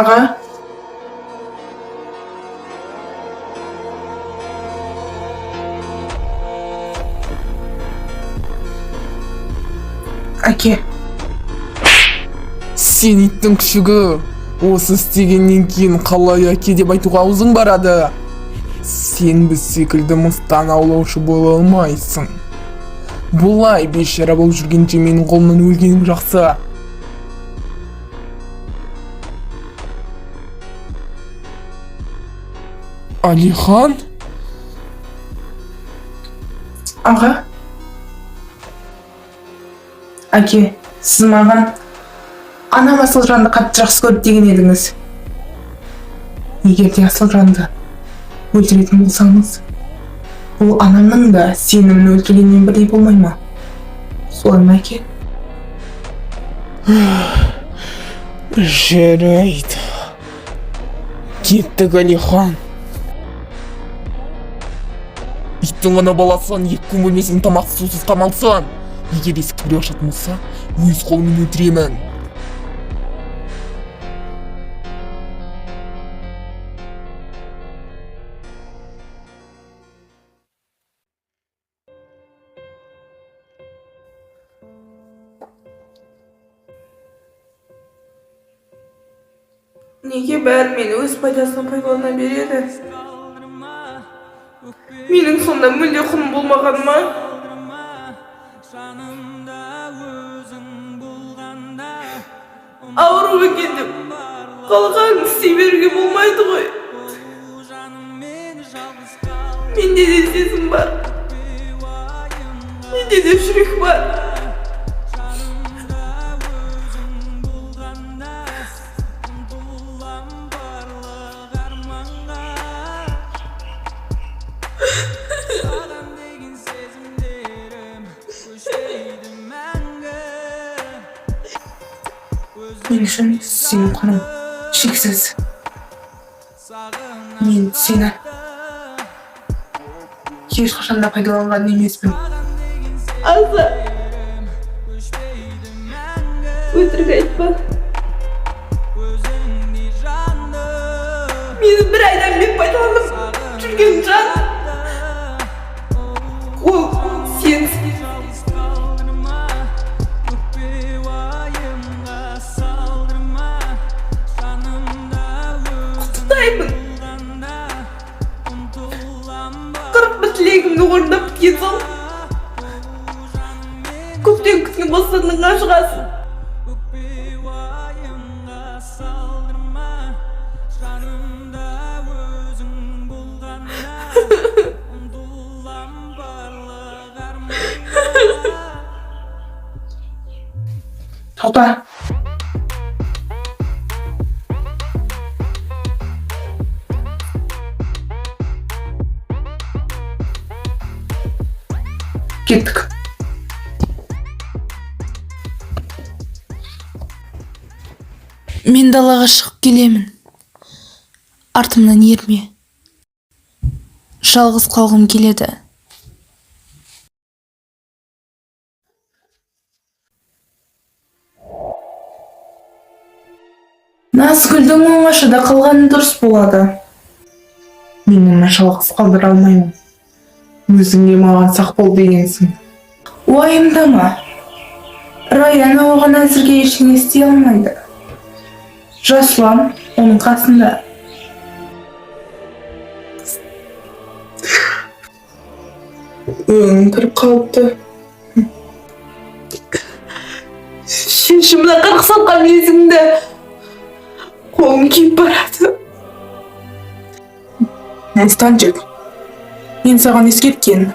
Ağa. Әке. Сен иттің күшігі. Осы істегеннен кейін қалай әке деп айтуға аузың барады. Сен біз секілді мыстан аулаушы бола алмайсың. Бұлай бейшара болып жүргенше менің қолымнан өлгенің жақсы. Алихан? Аға. Әке, сіз маған анам Асылжанды қатты жақсы көрді деген едіңіз. Егер де Асылжанды өлтіретін болсаңыз, бұл анамның да сенімін өлтіргенмен бірдей болмай ма? Солай ма, әке? Жарайды. Кеттік, Алихан. Иттің ғана баласан, екі күн бөлмесін тамақсыз сусыз қамалсан. Егер есікті біреу ашатын болса, өз қолыммен өлтіремін. Неге бәрі мені өз пайдасына пайдалана береді? Менің сонда мүлде құным болмаған ма? Ауру екен деп қалғанын істей беруге болмайды ғой. Менде де сезім бар. Менде де жүрек бар. Мен үшін сенің құның шексіз. Мен сені ешқашан да пайдаланған емеспін. Аса, өтірік айтпа. Мені бір айдан бері пайдаланып жүрген жан. Ол сенсіз. Қырық бір тілегімді орындап біткен соң, көптен күткен бостандыққа шығасың. Тоқта. Кеттік. Мен далаға шығып келемін. Артымнан ерме. Жалғыз қалғым келеді. Назгүлдің оңашада қалғаны дұрыс болады. Мен оны жалғыз қалдыра алмаймын. Өзіңе маған сақ бол дегенсің. Уайымдама. Раяна оған әзірге ештеңе істей алмайды. Жасұлан оның қасында. Өң кіріп қалыпты. Шешімді қырық сатқан мезіңді қолым киіп барады. Станчик, мен саған ескерткен.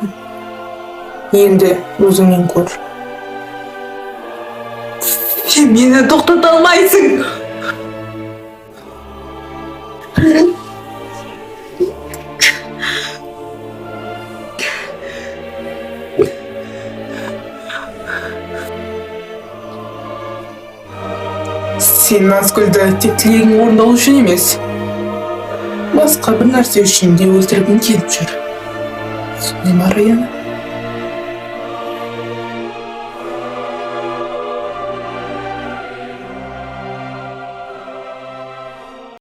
Енді өзіңнен көр. Сен мені тоқтата алмайсың. Сен Назгүлді тек тілегің орындалу үшін емес, басқа бір нәрсе үшін де өлтіргің келіп жүр. Солай ма, Раяна?